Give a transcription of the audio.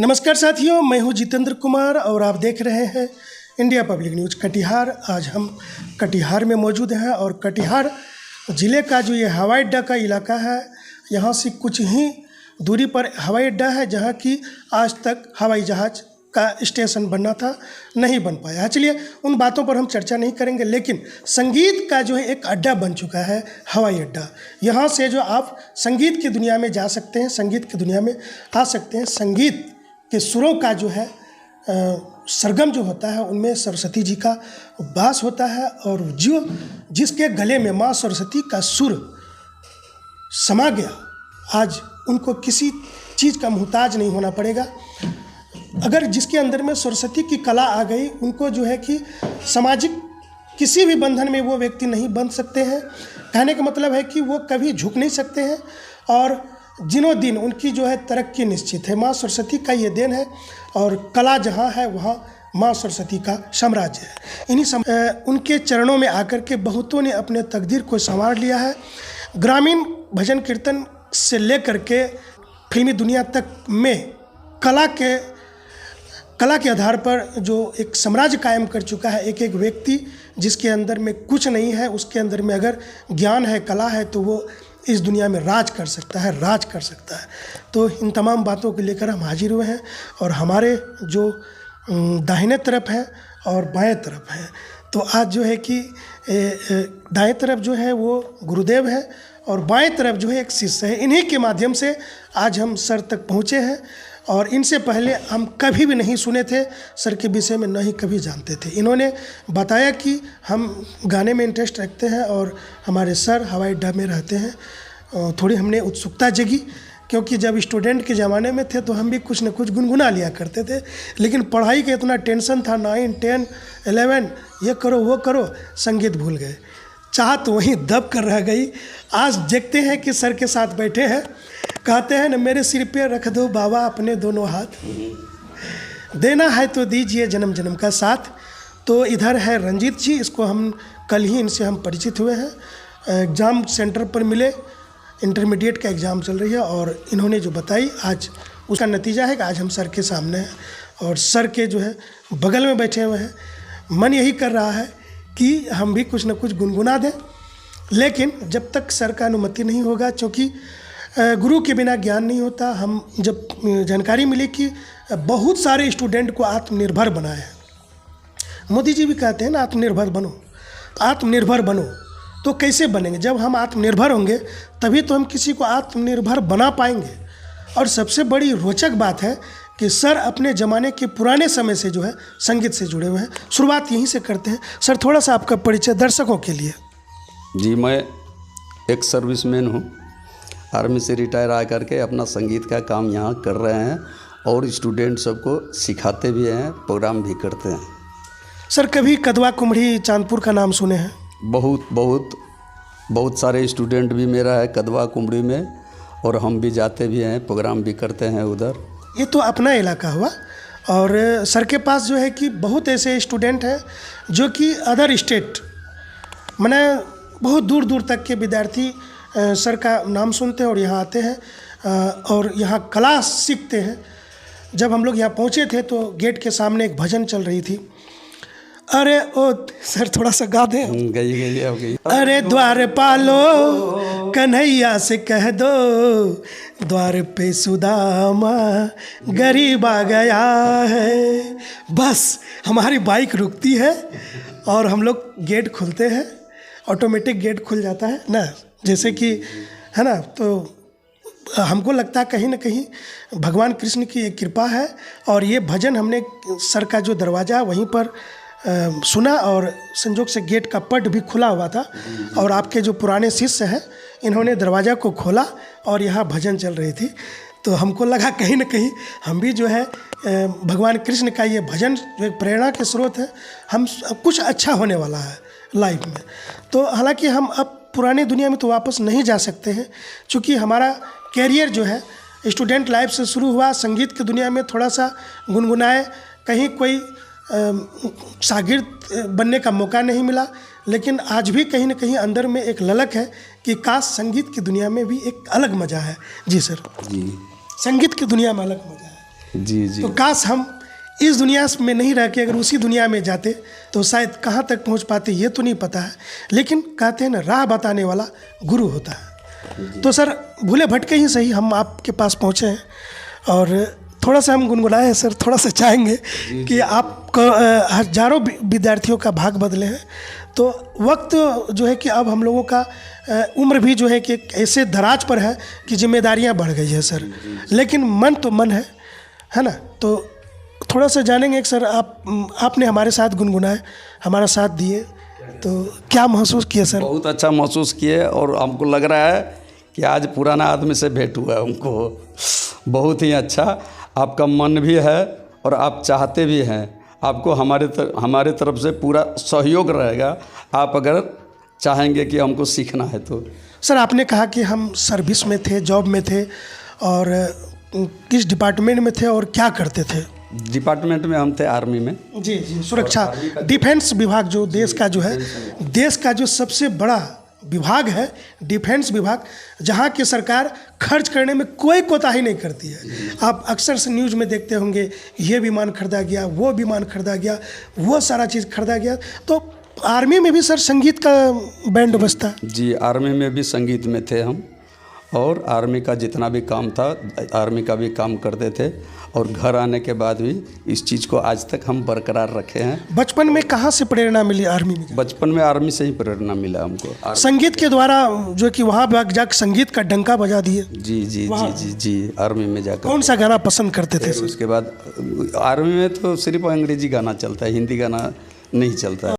नमस्कार साथियों, मैं हूं जितेंद्र कुमार और आप देख रहे हैं इंडिया पब्लिक न्यूज़ कटिहार। आज हम कटिहार में मौजूद हैं और कटिहार ज़िले का जो ये हवाई अड्डा का इलाका है, यहाँ से कुछ ही दूरी पर हवाई अड्डा है जहाँ की आज तक हवाई जहाज़ का स्टेशन बनना था, नहीं बन पाया। चलिए उन बातों पर हम चर्चा नहीं करेंगे, लेकिन संगीत का जो है एक अड्डा बन चुका है हवाई अड्डा। यहाँ से जो आप संगीत की दुनिया में जा सकते हैं, संगीत की दुनिया में आ सकते हैं। संगीत के सुरों का जो है सरगम जो होता है उनमें सरस्वती जी का वास होता है, और जो जिसके गले में माँ सरस्वती का सुर समा गया, आज उनको किसी चीज़ का मुहताज नहीं होना पड़ेगा। अगर जिसके अंदर में सरस्वती की कला आ गई, उनको जो है कि सामाजिक किसी भी बंधन में वो व्यक्ति नहीं बंध सकते हैं। कहने का मतलब है कि वो कभी झुक नहीं सकते हैं और दिनों दिन उनकी जो है तरक्की निश्चित है। माँ सरस्वती का ये देन है, और कला जहाँ है वहाँ माँ सरस्वती का साम्राज्य है। उनके चरणों में आकर के बहुतों ने अपने तकदीर को संवार लिया है। ग्रामीण भजन कीर्तन से लेकर के फिल्मी दुनिया तक में कला के आधार पर जो एक साम्राज्य कायम कर चुका है। एक एक व्यक्ति जिसके अंदर में कुछ नहीं है, उसके अंदर में अगर ज्ञान है, कला है, तो वो इस दुनिया में राज कर सकता है। तो इन तमाम बातों को लेकर हम हाजिर हुए हैं, और हमारे जो दाहिने तरफ है और बाएं तरफ है, तो आज जो है कि दाएं तरफ जो है वो गुरुदेव है और बाएं तरफ जो है एक शिष्य है। इन्हीं के माध्यम से आज हम सर तक पहुँचे हैं, और इनसे पहले हम कभी भी नहीं सुने थे सर के विषय में, न ही कभी जानते थे। इन्होंने बताया कि हम गाने में इंटरेस्ट रखते हैं और हमारे सर हवाई अड्डा में रहते हैं। थोड़ी हमने उत्सुकता जगी, क्योंकि जब स्टूडेंट के ज़माने में थे तो हम भी कुछ न कुछ गुनगुना लिया करते थे, लेकिन पढ़ाई का इतना टेंशन था, 9, 10, 11 ये करो वो करो, संगीत भूल गए। चाहत वहीं दब कर रह गई। आज देखते हैं कि सर के साथ बैठे हैं, कहते हैं न मेरे सिर पे रख दो बाबा अपने दोनों हाथ, देना है तो दीजिए जन्म जन्म का साथ। तो इधर है रंजीत जी, इसको हम कल ही इनसे हम परिचित हुए हैं, एग्ज़ाम सेंटर पर मिले, इंटरमीडिएट का एग्ज़ाम चल रही है, और इन्होंने जो बताई आज उसका नतीजा है कि आज हम सर के सामने हैं और सर के जो है बगल में बैठे हुए हैं। मन यही कर रहा है कि हम भी कुछ न कुछ गुनगुना दें, लेकिन जब तक सर का अनुमति नहीं होगा, क्योंकि गुरु के बिना ज्ञान नहीं होता। हम जब जानकारी मिली कि बहुत सारे स्टूडेंट को आत्मनिर्भर बनाए हैं, मोदी जी भी कहते हैं ना आत्मनिर्भर बनो, तो कैसे बनेंगे? जब हम आत्मनिर्भर होंगे तभी तो हम किसी को आत्मनिर्भर बना पाएंगे। और सबसे बड़ी रोचक बात है कि सर अपने ज़माने के पुराने समय से जो है संगीत से जुड़े हुए हैं। शुरुआत यहीं से करते हैं। सर, थोड़ा सा आपका परिचय दर्शकों के लिए। जी, मैं एक सर्विसमैन हूँ, आर्मी से रिटायर आ करके अपना संगीत का काम यहाँ कर रहे हैं, और स्टूडेंट सबको सिखाते भी हैं, प्रोग्राम भी करते हैं। सर, कभी कदवा कुमड़ी चांदपुर का नाम सुने हैं? बहुत सारे स्टूडेंट भी मेरा है कदवा कुमड़ी में, और हम भी जाते भी हैं, प्रोग्राम भी करते हैं उधर। ये तो अपना इलाका हुआ, और सर के पास जो है कि बहुत ऐसे स्टूडेंट हैं जो कि अदर स्टेट, माने बहुत दूर दूर तक के विद्यार्थी सर का नाम सुनते हैं और यहाँ आते हैं और यहाँ कला सीखते हैं। जब हम लोग यहाँ पहुँचे थे तो गेट के सामने एक भजन चल रही थी। अरे ओ सर, थोड़ा सा गा दें। गई। अरे द्वार पालो कन्हैया से कह दो, द्वार पे सुदामा गरीब आ गया है। बस हमारी बाइक रुकती है और हम लोग गेट खुलते हैं, ऑटोमेटिक गेट खुल जाता है ना, जैसे कि है ना। तो हमको लगता है कहीं ना कहीं भगवान कृष्ण की एक कृपा है, और ये भजन हमने सर का जो दरवाज़ा है वहीं पर सुना, और संजोग से गेट का पट भी खुला हुआ था, और आपके जो पुराने शिष्य हैं इन्होंने दरवाज़ा को खोला और यहाँ भजन चल रही थी। तो हमको लगा कहीं ना कहीं हम भी जो है भगवान कृष्ण का ये भजन जो एक प्रेरणा के स्रोत है, हम कुछ अच्छा होने वाला है लाइफ में। तो हालांकि हम अब पुरानी दुनिया में तो वापस नहीं जा सकते हैं, क्योंकि हमारा कैरियर जो है स्टूडेंट लाइफ से शुरू हुआ, संगीत की दुनिया में थोड़ा सा गुनगुनाए, कहीं कोई शागिर्द बनने का मौका नहीं मिला, लेकिन आज भी कहीं ना कहीं अंदर में एक ललक है कि काश संगीत की दुनिया में भी एक अलग मज़ा है। जी सर। जी, संगीत की दुनिया में अलग मज़ा है। जी जी तो काश हम इस दुनिया में नहीं रह के अगर उसी दुनिया में जाते तो शायद कहाँ तक पहुँच पाते ये तो नहीं पता है, लेकिन कहते हैं ना राह बताने वाला गुरु होता है। तो सर भूले भटके ही सही हम आपके पास पहुँचे हैं और थोड़ा सा हम गुनगुनाए हैं सर, थोड़ा सा चाहेंगे कि आप हजारों विद्यार्थियों का भाग बदले हैं, तो वक्त जो है कि अब हम लोगों का उम्र भी जो है कि ऐसे दराज पर है कि जिम्मेदारियां बढ़ गई है सर, लेकिन मन तो मन है ना। तो थोड़ा सा जानेंगे कि सर आपने हमारे साथ गुनगुनाए, हमारा साथ दिए, तो क्या महसूस किए सर? बहुत अच्छा महसूस किए और हमको लग रहा है कि आज पुराना आदमी से भेंट हुआ है हमको। बहुत ही अच्छा, आपका मन भी है और आप चाहते भी हैं, आपको हमारे तरफ से पूरा सहयोग रहेगा, आप अगर चाहेंगे कि हमको सीखना है तो। सर आपने कहा कि हम सर्विस में थे, जॉब में थे, और किस डिपार्टमेंट में थे और क्या करते थे? डिपार्टमेंट में हम थे आर्मी में। जी जी, सुरक्षा डिफेंस विभाग जो देश का जो है, देश का जो सबसे बड़ा विभाग है डिफेंस विभाग, जहाँ की सरकार खर्च करने में कोई कोताही नहीं करती है। आप अक्सर से न्यूज़ में देखते होंगे ये विमान खरीदा गया, वो विमान खरीदा गया, वो सारा चीज़ खरीदा गया। तो आर्मी में भी सर संगीत का बैंड बजता? जी, आर्मी में भी संगीत में थे हम, और आर्मी का जितना भी काम था आर्मी का भी काम करते थे, और घर आने के बाद भी इस चीज़ को आज तक हम बरकरार रखे हैं। बचपन में कहाँ से प्रेरणा मिली आर्मी में? बचपन में आर्मी से ही प्रेरणा मिला हमको, संगीत के द्वारा, जो कि वहाँ जाकर संगीत का डंका बजा दिए। जी जी जी जी जी, आर्मी में जाकर। कौन सा गाना पसंद करते थे? उसके बाद आर्मी में तो सिर्फ अंग्रेजी गाना चलता है, हिंदी गाना नहीं चलता है।